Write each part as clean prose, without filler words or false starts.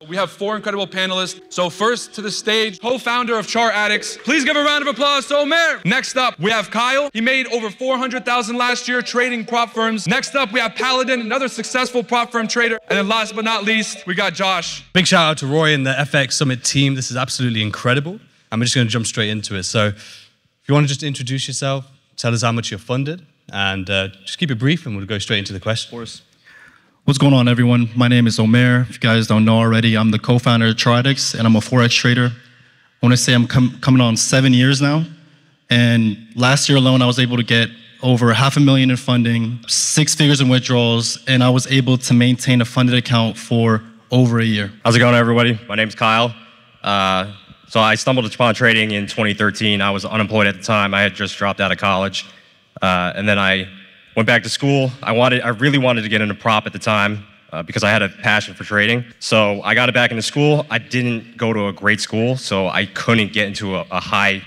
we have 4 incredible panelists. So first to the stage, co-founder of ChartAddicts. Please give a round of applause to Omer. Next up, we have Kyle. He made over $400,000 last year trading prop firms. Next up, we have Paladin, another successful prop firm trader. And then last but not least, we got Josh. Big shout out to Roy and the FXSummit team. This is absolutely incredible. I'm just going to jump straight into it. So if you want to just introduce yourself, tell us how much you're funded, and just keep it brief and we'll go straight into the question. Of course. What's going on, everyone? My name is Omer. If you guys don't know already, I'm the co-founder of ChartAddicts, and I'm a Forex trader. I want to say I'm coming on 7 years now. And last year alone, I was able to get over $500,000 in funding, 6 figures in withdrawals, and I was able to maintain a funded account for over a year. How's it going, everybody? My name's Kyle. So I stumbled upon trading in 2013. I was unemployed at the time. I had just dropped out of college. And then I went back to school. I really wanted to get into prop at the time because I had a passion for trading. So I got it back into school. I didn't go to a great school, so I couldn't get into a high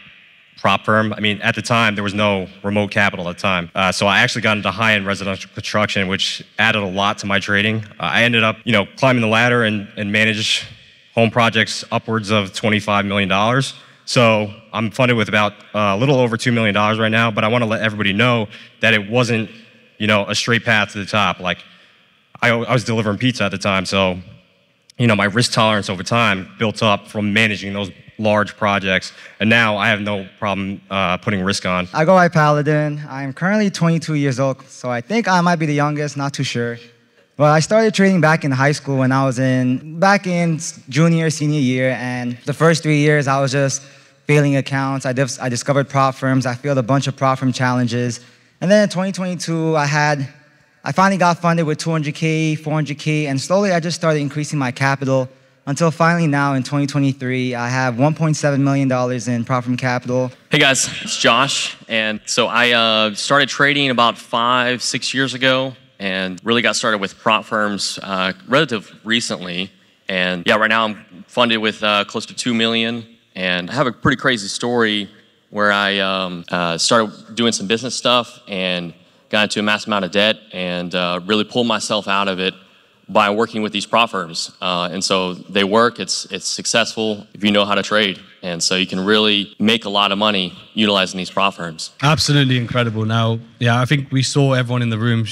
prop firm. I mean, at the time, there was no remote capital at the time. So I actually got into high-end residential construction, which added a lot to my trading. I ended up, climbing the ladder and managed home projects upwards of $25 million. So I'm funded with about a little over $2 million right now, but I want to let everybody know that it wasn't, a straight path to the top. Like, I was delivering pizza at the time, so, my risk tolerance over time built up from managing those large projects, and now I have no problem putting risk on. I go by Paladin. I'm currently 22 years old, so I think I might be the youngest, not too sure. But I started trading back in high school when I was back in junior, senior year, and the first 3 years I was just failing accounts. I discovered prop firms. I failed a bunch of prop firm challenges. And then in 2022, I finally got funded with 200K, 400K, and slowly I just started increasing my capital until finally now in 2023, I have $1.7 million in prop firm capital. Hey guys, it's Josh. And so I started trading about 5-6 years ago and really got started with prop firms relatively recently. And yeah, right now I'm funded with close to $2 million. And I have a pretty crazy story where I started doing some business stuff and got into a massive amount of debt and really pulled myself out of it by working with these prop firms. And so they work, it's successful if you know how to trade. And so you can really make a lot of money utilizing these prop firms. Absolutely incredible. Now, yeah, I think we saw everyone in the room,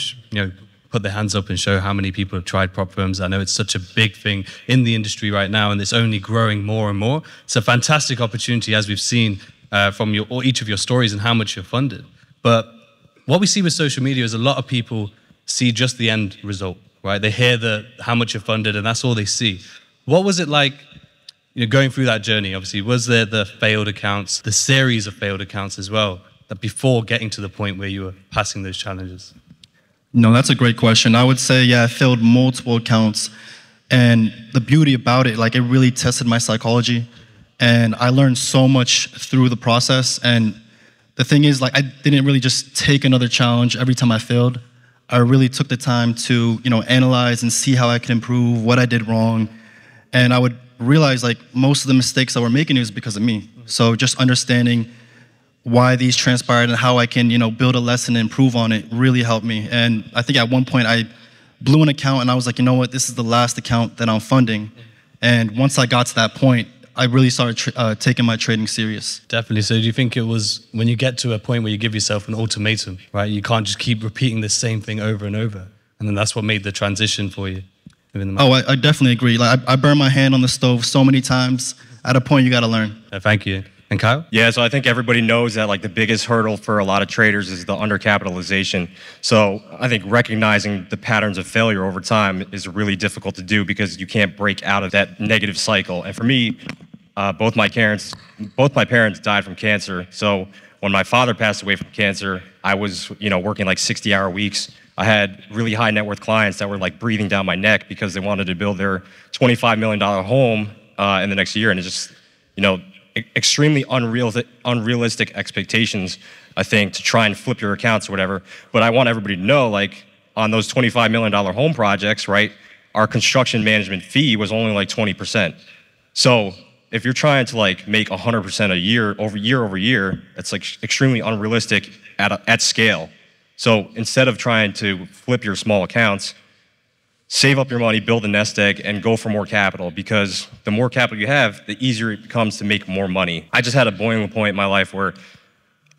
put their hands up and show how many people have tried prop firms. I know it's such a big thing in the industry right now, and it's only growing more and more. It's a fantastic opportunity, as we've seen from each of your stories and how much you're funded. But what we see with social media is a lot of people see just the end result, right? They hear how much you're funded, and that's all they see. What was it like, going through that journey? Obviously, was there the failed accounts, the series of failed accounts as well, that before getting to the point where you were passing those challenges? No, that's a great question. I would say, yeah, I failed multiple accounts. And the beauty about it, it really tested my psychology. And I learned so much through the process. And the thing is, I didn't really just take another challenge every time I failed. I really took the time to, analyze and see how I could improve, what I did wrong. And I would realize, most of the mistakes that we're making is because of me. So just understanding why these transpired and how I can, build a lesson and improve on it really helped me. And I think at one point I blew an account and I was like, you know what, this is the last account that I'm funding. And once I got to that point, I really started taking my trading serious. Definitely. So do you think it was when you get to a point where you give yourself an ultimatum, right? You can't just keep repeating the same thing over and over. And then that's what made the transition for you. Oh, I definitely agree. I burned my hand on the stove so many times. At a point, you got to learn. Thank you. And Kyle? Yeah, so I think everybody knows that the biggest hurdle for a lot of traders is the undercapitalization. So I think recognizing the patterns of failure over time is really difficult to do because you can't break out of that negative cycle. And for me, both my parents died from cancer. So when my father passed away from cancer, I was working 60-hour weeks. I had really high net worth clients that were breathing down my neck because they wanted to build their $25 million home in the next year, and it's just extremely unrealistic expectations, I think, to try and flip your accounts or whatever. But I want everybody to know, on those $25 million home projects, right, our construction management fee was only 20%. So if you're trying to make 100% a year over year, that's extremely unrealistic at scale. So instead of trying to flip your small accounts, save up your money, build a nest egg, and go for more capital, because the more capital you have, the easier it becomes to make more money. I just had a boiling point in my life where,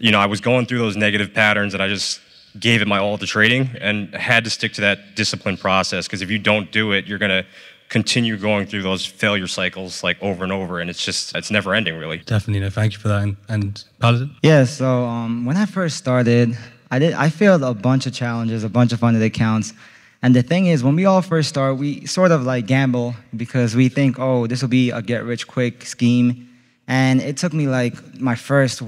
I was going through those negative patterns and I just gave it my all to trading and had to stick to that disciplined process, because if you don't do it, you're going to continue going through those failure cycles like over and over, and it's never ending, really. Definitely, thank you for that. And Paladin? Yeah, so when I first started, I failed a bunch of challenges, a bunch of funded accounts. And the thing is, when we all first start, we sort of like gamble because we think, oh, this will be a get-rich-quick scheme. And it took me like my first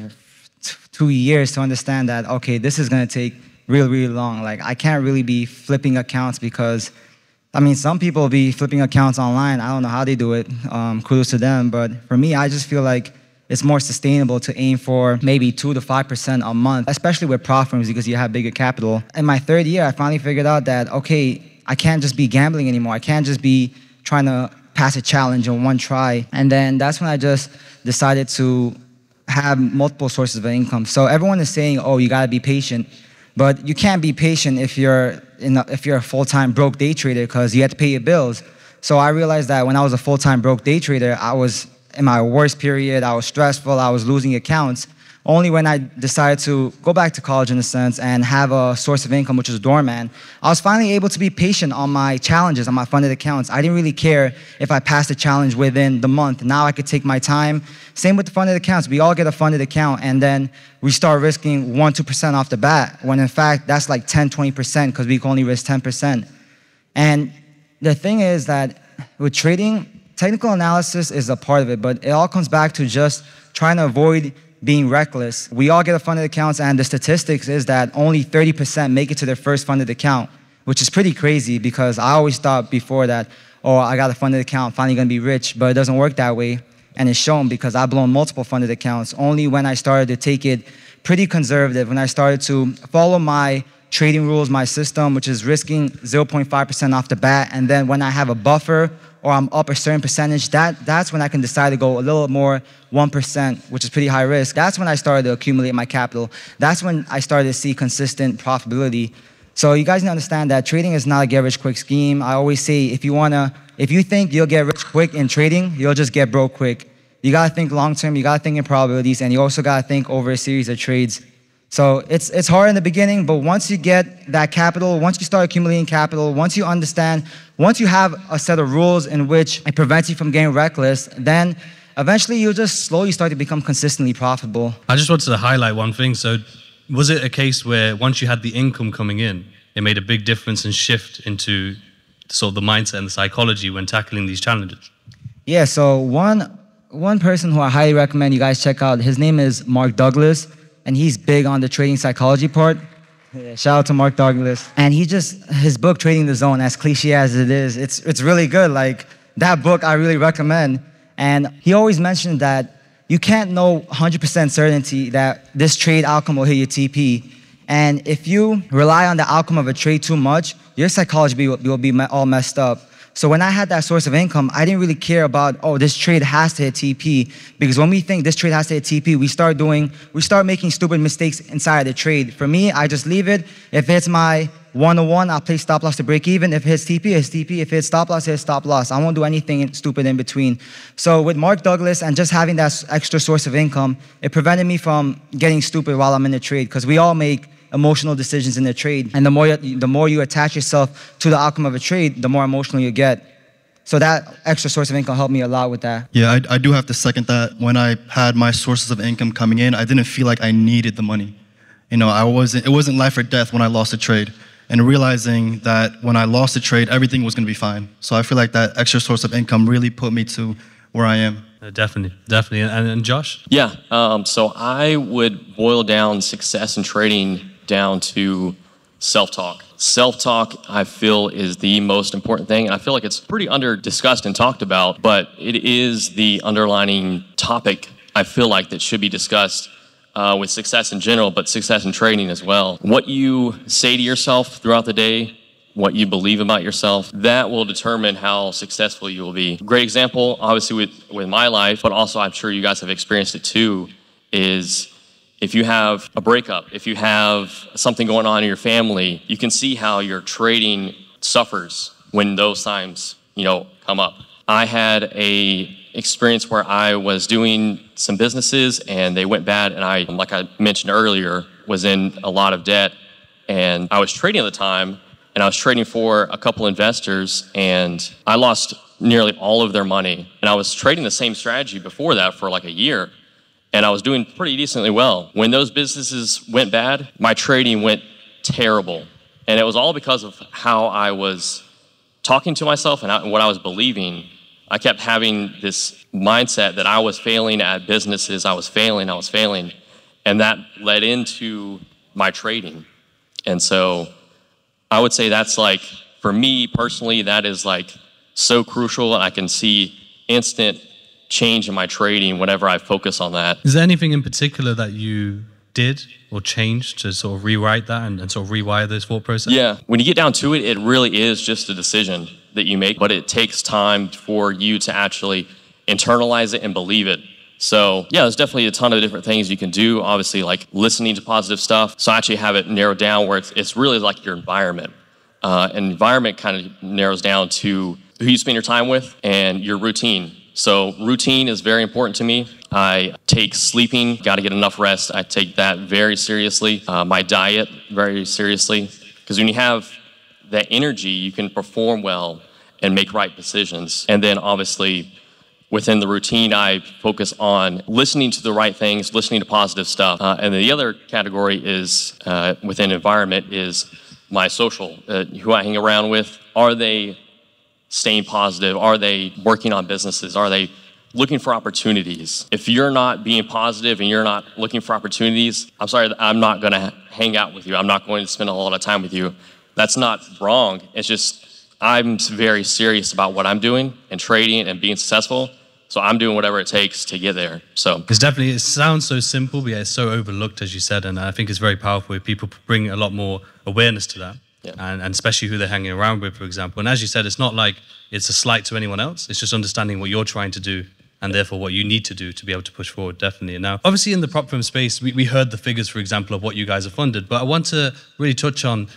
2 years to understand that, okay, this is going to take really, really long. Like, I can't really be flipping accounts because, some people be flipping accounts online. I don't know how they do it. Kudos to them. But for me, I just feel like it's more sustainable to aim for maybe 2 to 5% a month, especially with prop firms because you have bigger capital. In my third year, I finally figured out that, okay, I can't just be gambling anymore. I can't just be trying to pass a challenge in one try. And then that's when I just decided to have multiple sources of income. So everyone is saying, oh, you gotta be patient. But you can't be patient if you're a full-time broke day trader because you have to pay your bills. So I realized that when I was a full-time broke day trader, I was in my worst period. I was stressful. I was losing accounts. Only when I decided to go back to college in a sense and have a source of income, which is doorman, I was finally able to be patient on my challenges, on my funded accounts. I didn't really care if I passed the challenge within the month. Now I could take my time. Same with the funded accounts. We all get a funded account and then we start risking 1-2% off the bat, when in fact that's like 10-20% because we can only risk 10%. And the thing is that with trading, technical analysis is a part of it, but it all comes back to just trying to avoid being reckless. We all get a funded accounts, and the statistics is that only 30% make it to their first funded account, which is pretty crazy because I always thought before that, oh, I got a funded account, finally gonna be rich, but it doesn't work that way. And it's shown because I've blown multiple funded accounts. Only when I started to take it pretty conservative, when I started to follow my trading rules, my system, which is risking 0.5% off the bat, and then when I have a buffer or I'm up a certain percentage, that's when I can decide to go a little more 1%, which is pretty high risk. That's when I started to accumulate my capital. That's when I started to see consistent profitability. So you guys need to understand that trading is not a get-rich-quick scheme. I always say if you think you'll get rich quick in trading, you'll just get broke quick. You gotta think long-term, you gotta think in probabilities, and you also gotta think over a series of trades. So it's hard in the beginning, but once you get that capital, once you start accumulating capital, once you understand, once you have a set of rules in which it prevents you from getting reckless, then eventually you'll just slowly start to become consistently profitable. I just wanted to highlight one thing. So was it a case where once you had the income coming in, it made a big difference and shift into sort of the mindset and the psychology when tackling these challenges? Yeah, so one person who I highly recommend you guys check out, his name is Mark Douglas. And he's big on the trading psychology part. Yeah, shout out to Mark Douglas. And his book, Trading the Zone, as cliche as it is, it's really good. Like, that book I really recommend. And he always mentioned that you can't know 100% certainty that this trade outcome will hit your TP. And if you rely on the outcome of a trade too much, your psychology will be all messed up. So when I had that source of income, I didn't really care about, oh, this trade has to hit TP. Because when we think this trade has to hit TP, we start making stupid mistakes inside the trade. For me, I just leave it. If it's my 1-to-1, I'll play stop loss to break even. If it hits TP, it hits TP. If it hits stop loss, it hits stop loss. I won't do anything stupid in between. So with Mark Douglas and just having that extra source of income, it prevented me from getting stupid while I'm in the trade. Because we all make emotional decisions in the trade. And the more you attach yourself to the outcome of a trade, the more emotional you get. So that extra source of income helped me a lot with that. Yeah, I do have to second that. When I had my sources of income coming in, I didn't feel like I needed the money. It wasn't life or death when I lost a trade. And realizing that when I lost a trade, everything was gonna be fine. So I feel like that extra source of income really put me to where I am. Definitely. And Josh? Yeah, so I would boil down success in trading down to self-talk. Self-talk, I feel, is the most important thing, and I feel like it's pretty under-discussed and talked about, but it is the underlining topic, I feel like, that should be discussed with success in general, but success in trading as well. What you say to yourself throughout the day, what you believe about yourself, that will determine how successful you will be. Great example, obviously, with my life, but also I'm sure you guys have experienced it too, is if you have a breakup, if you have something going on in your family, you can see how your trading suffers when those times, come up. I had a experience where I was doing some businesses and they went bad, and I, like I mentioned earlier, was in a lot of debt, and I was trading at the time, and I was trading for a couple investors, and I lost nearly all of their money. And I was trading the same strategy before that for like a year, and I was doing pretty decently well. When those businesses went bad, my trading went terrible, and it was all because of how I was talking to myself and what I was believing. I kept having this mindset that I was failing at businesses, I was failing, and that led into my trading. And so I would say that's like, for me personally, that is like so crucial, and I can see instant change in my trading whenever I focus on that. Is there anything in particular that you did or changed to sort of rewrite that and sort of rewire this thought process? Yeah, when you get down to it, it really is just a decision that you make, but it takes time for you to actually internalize it and believe it. So yeah, there's definitely a ton of different things you can do. Obviously, like listening to positive stuff. So I actually have it narrowed down where it's really like your environment. And environment kind of narrows down to who you spend your time with and your routine. So routine is very important to me. I take sleeping, got to get enough rest. I take that very seriously. My diet, very seriously. Because when you have that energy, you can perform well and make right decisions. And then obviously, within the routine, I focus on listening to the right things, listening to positive stuff. And then the other category is, within environment, is my social, who I hang around with. Are they staying positive? Are they working on businesses? Are they looking for opportunities? If you're not being positive and you're not looking for opportunities, I'm sorry, I'm not gonna hang out with you. I'm not going to spend a lot of time with you. That's not wrong. It's just, I'm very serious about what I'm doing and trading and being successful. So I'm doing whatever it takes to get there. So it's definitely, it sounds so simple, but yeah, it's so overlooked, as you said. And I think it's very powerful if people bring a lot more awareness to that. Yeah. And especially who they're hanging around with, for example. And as you said, it's not like it's a slight to anyone else. It's just understanding what you're trying to do and therefore what you need to do to be able to push forward, definitely. Now, obviously in the prop firm space, we heard the figures, for example, of what you guys have funded. But I want to really touch on,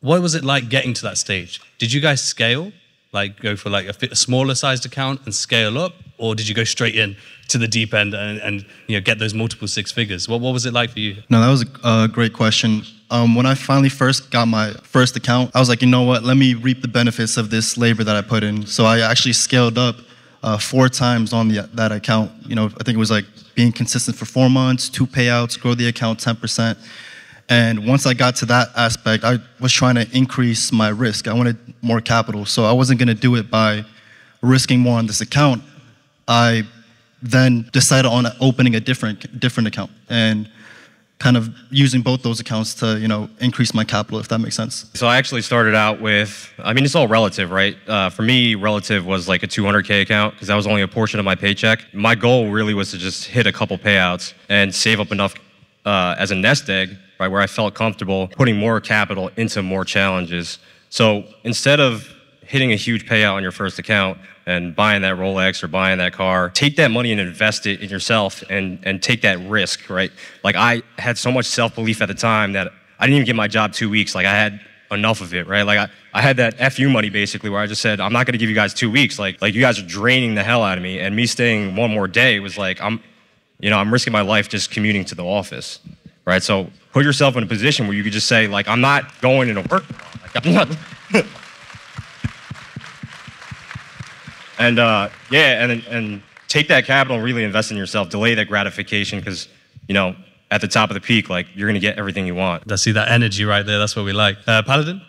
what was it like getting to that stage? Did you guys scale? Like go for like a smaller sized account and scale up? Or did you go straight in to the deep end and get those multiple six figures? What was it like for you? No, that was a great question. When I finally first got my first account, I was like, you know what, let me reap the benefits of this labor that I put in. So I actually scaled up 4 times on that account. I think it was like being consistent for 4 months, 2 payouts, grow the account 10%. And once I got to that aspect, I was trying to increase my risk. I wanted more capital. So I wasn't gonna do it by risking more on this account. I then decided on opening a different account and kind of using both those accounts to, increase my capital, if that makes sense. So I actually started out with, it's all relative, right? For me, relative was like a 200K account because that was only a portion of my paycheck. My goal really was to just hit a couple payouts and save up enough as a nest egg, right, where I felt comfortable putting more capital into more challenges. So instead of hitting a huge payout on your first account and buying that Rolex or buying that car, take that money and invest it in yourself and take that risk, right? Like I had so much self-belief at the time that I didn't even get my job 2 weeks. Like I had enough of it, right? Like I had that FU money basically where I just said, I'm not gonna give you guys 2 weeks. Like you guys are draining the hell out of me, and me staying one more day was like, I'm risking my life just commuting to the office, right? So put yourself in a position where you could just say, like, I'm not going into work. Like, I'm not. And take that capital and really invest in yourself. Delay that gratification because, at the top of the peak, like you're gonna get everything you want. I see that energy right there. That's what we like. Paladin?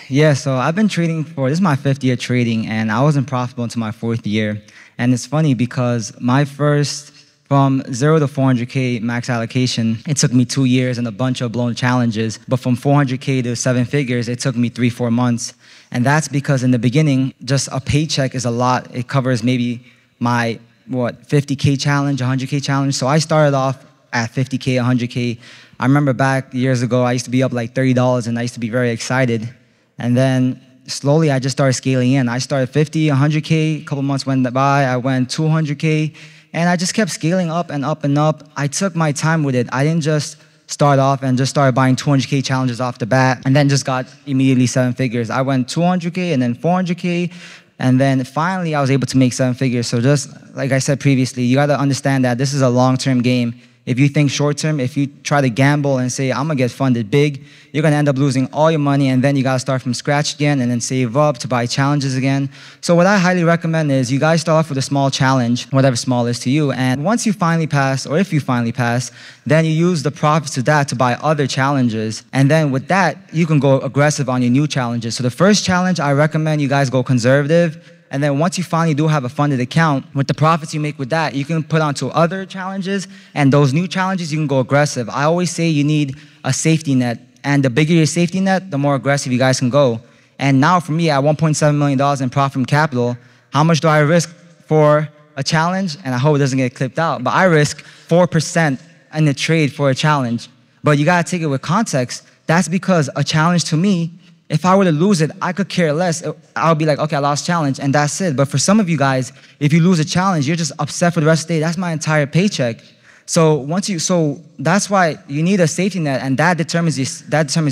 Yeah, so I've been trading this is my 5th year trading, and I wasn't profitable until my 4th year. And it's funny because my first, from 0 to 400K max allocation, it took me 2 years and a bunch of blown challenges. But from 400K to 7 figures, it took me 3-4 months. And that's because in the beginning, just a paycheck is a lot. It covers maybe my, 50K challenge, 100K challenge. So I started off at 50K, 100K. I remember back years ago, I used to be up like $30 and I used to be very excited. And then slowly I just started scaling in. I started 50, 100K, a couple months went by, I went 200K, and I just kept scaling up and up and up. I took my time with it. I didn't just started off and just started buying 200K challenges off the bat, and then just got immediately 7 figures. I went 200K and then 400K, and then finally I was able to make 7 figures. So just like I said previously, you got to understand that this is a long-term game. If you think short-term, if you try to gamble and say, I'm going to get funded big, you're going to end up losing all your money, and then you got to start from scratch again and then save up to buy challenges again. So what I highly recommend is you guys start off with a small challenge, whatever small is to you, and once you finally pass, or if you finally pass, then you use the profits of that to buy other challenges, and then with that, you can go aggressive on your new challenges. So the first challenge, I recommend you guys go conservative. And then once you finally do have a funded account, with the profits you make with that, you can put onto other challenges, and those new challenges, you can go aggressive. I always say you need a safety net, and the bigger your safety net, the more aggressive you guys can go. And now for me, at $1.7 million in profit from capital, how much do I risk for a challenge? And I hope it doesn't get clipped out, but I risk 4% in the trade for a challenge. But you gotta take it with context. That's because a challenge to me, if I were to lose it, I could care less. I'll be like, okay, I lost challenge, and that's it. But for some of you guys, if you lose a challenge, you're just upset for the rest of the day. That's my entire paycheck. So that's why you need a safety net, and that determines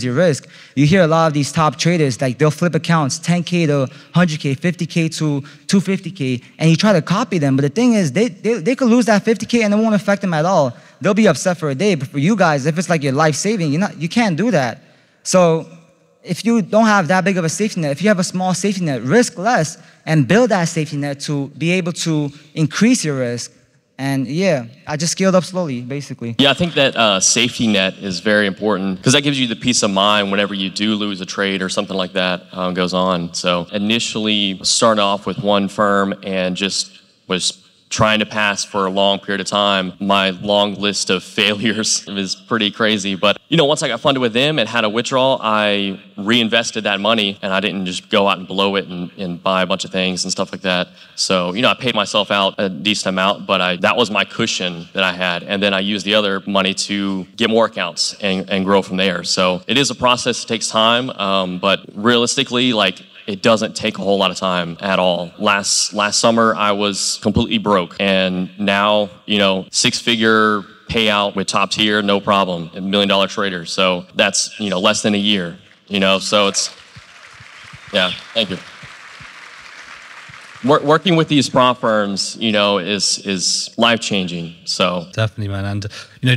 your risk. You hear a lot of these top traders, like they'll flip accounts, 10K to 100K, 50K to 250K, and you try to copy them. But the thing is, they could lose that 50K and it won't affect them at all. They'll be upset for a day. But for you guys, if it's like your life saving, you can't do that. So if you don't have that big of a safety net, if you have a small safety net, risk less and build that safety net to be able to increase your risk. And yeah, I just scaled up slowly, basically. Yeah, I think that safety net is very important because that gives you the peace of mind whenever you do lose a trade or something like that goes on. So initially started off with one firm and just was trying to pass for a long period of time. My long list of failures is pretty crazy. But, once I got funded with them and had a withdrawal, I reinvested that money and I didn't just go out and blow it and buy a bunch of things and stuff like that. So, I paid myself out a decent amount, but that was my cushion that I had. And then I used the other money to get more accounts and grow from there. So it is a process, it takes time, but realistically, it doesn't take a whole lot of time at all. Last summer, I was completely broke. And now, 6-figure payout with top tier, no problem, $1 million trader. So that's, less than a year, so yeah, thank you. Working with these prop firms, is life-changing, so. Definitely, man. And,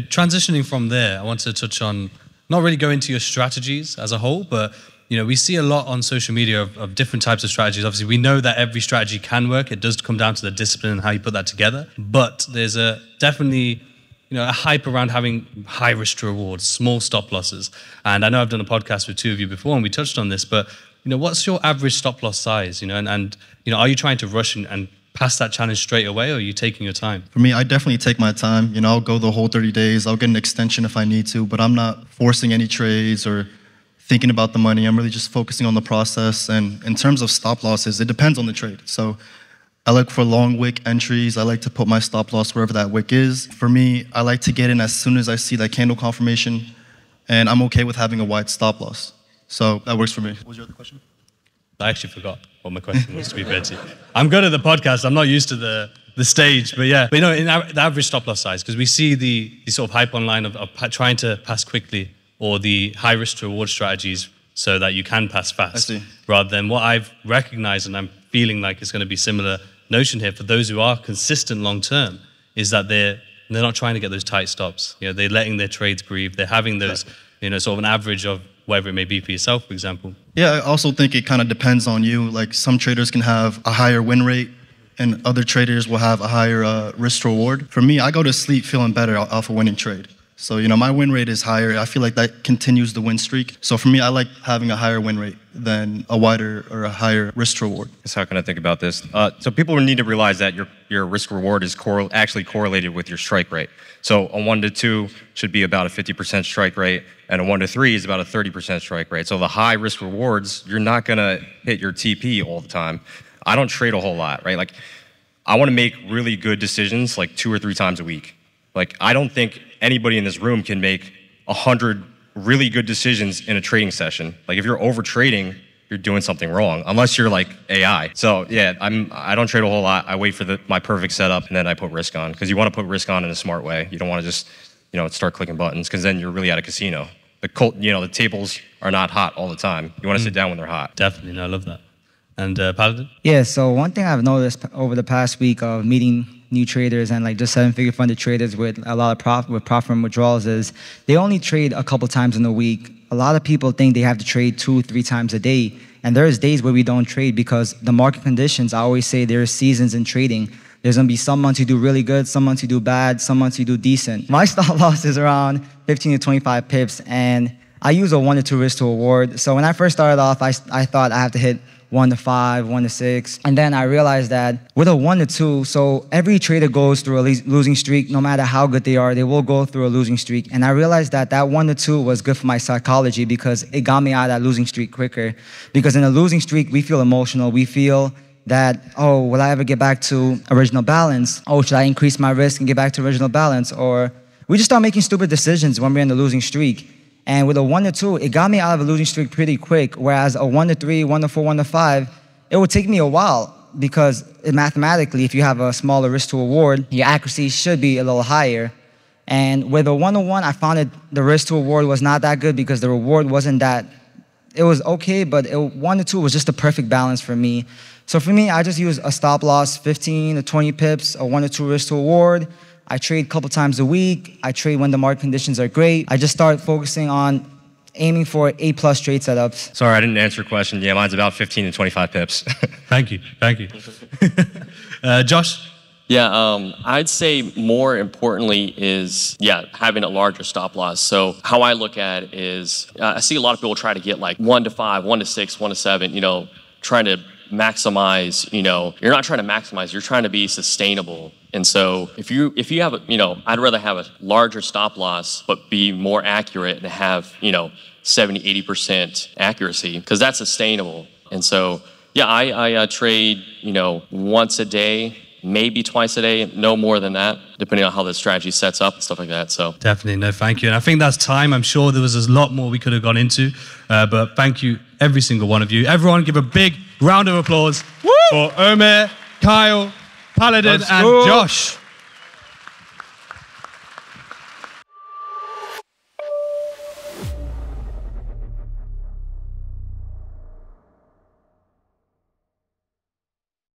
transitioning from there, I want to touch on, not really go into your strategies as a whole, but we see a lot on social media of different types of strategies. Obviously, we know that every strategy can work. It does come down to the discipline and how you put that together. But there's definitely a hype around having high risk to rewards, small stop losses. And I know I've done a podcast with two of you before and we touched on this, but what's your average stop loss size? And are you trying to rush and pass that challenge straight away, or are you taking your time? For me, I definitely take my time. I'll go the whole 30 days. I'll get an extension if I need to, but I'm not forcing any trades or thinking about the money. I'm really just focusing on the process. And in terms of stop losses, it depends on the trade. So I look for long wick entries. I like to put my stop loss wherever that wick is. For me, I like to get in as soon as I see that candle confirmation, and I'm okay with having a wide stop loss. So that works for me. What was your other question? I actually forgot what my question was, to be fair to you. I'm good at the podcast. I'm not used to the stage, but yeah. But in the average stop loss size, because we see the sort of hype online of trying to pass quickly, or the high risk to reward strategies so that you can pass fast, rather than what I've recognized, and I'm feeling like it's going to be similar notion here for those who are consistent long term, is that they're not trying to get those tight stops. They're letting their trades breathe. They're having those, sort of an average of whatever it may be for yourself, for example. Yeah, I also think it kind of depends on you. Like some traders can have a higher win rate and other traders will have a higher risk to reward. For me, I go to sleep feeling better off a winning trade. So, my win rate is higher. I feel like that continues the win streak. So for me, I like having a higher win rate than a wider or a higher risk to reward. That's how can I think about this? So people need to realize that your risk reward is actually correlated with your strike rate. So a 1 to 2 should be about a 50% strike rate, and a 1 to 3 is about a 30% strike rate. So the high risk rewards, you're not gonna hit your TP all the time. I don't trade a whole lot, right? I wanna make really good decisions 2 or 3 times a week. I don't think anybody in this room can make 100 really good decisions in a trading session. If you're over trading, you're doing something wrong, unless you're AI. So yeah, I don't trade a whole lot. I wait for my perfect setup and then I put risk on, because you want to put risk on in a smart way. You don't want to just, start clicking buttons, because then you're really at a casino. The tables are not hot all the time. You want to sit down when they're hot. Definitely, no, I love that. And Paladin? Yeah, so one thing I've noticed over the past week of meeting new traders and like just seven-figure funded traders with a lot of prop firm withdrawals is they only trade a couple times in a week. A lot of people think they have to trade 2-3 times a day. And there's days where we don't trade because the market conditions, I always say there's seasons in trading. There's gonna be some months you do really good, some months you do bad, some months you do decent. My stop loss is around 15 to 25 pips, and I use a 1 to 2 risk to reward. So when I first started off, I thought I have to hit 1 to 5, 1 to 6. And then I realized that with a 1 to 2, so every trader goes through a losing streak. No matter how good they are, they will go through a losing streak. And I realized that 1 to 2 was good for my psychology because it got me out of that losing streak quicker. Because in a losing streak, we feel emotional. We feel that, oh, will I ever get back to original balance? Oh, should I increase my risk and get back to original balance? Or we just start making stupid decisions when we're in the losing streak. And with a 1 to 2, it got me out of a losing streak pretty quick. Whereas a 1 to 3, 1 to 4, 1 to 5, it would take me a while because mathematically, if you have a smaller risk to reward, your accuracy should be a little higher. And with a 1 to 1, I found that the risk to reward was not that good because the reward wasn't that, it was okay, but 1 to 2 was just the perfect balance for me. So for me, I just use a stop loss, 15 to 20 pips, a 1 to 2 risk to reward. I trade a couple times a week. I trade when the market conditions are great. I just start focusing on aiming for A+ trade setups. Sorry, I didn't answer your question. Yeah, mine's about 15 to 25 pips. Thank you. Josh? Yeah, I'd say more importantly is, having a larger stop loss. So how I look at it is, I see a lot of people try to get like 1 to 5, 1 to 6, 1 to 7, trying to maximize, you're not trying to maximize, you're trying to be sustainable. And so if you have I'd rather have a larger stop loss, but be more accurate and have, 70, 80% accuracy, because that's sustainable. And so, I trade, once a day, maybe twice a day, no more than that, depending on how the strategy sets up and stuff like that. So definitely, no, thank you. And I think that's time. I'm sure there was a lot more we could have gone into, but thank you, every single one of you. Everyone give a big round of applause for Omer, Kyle, Paladin, and Josh.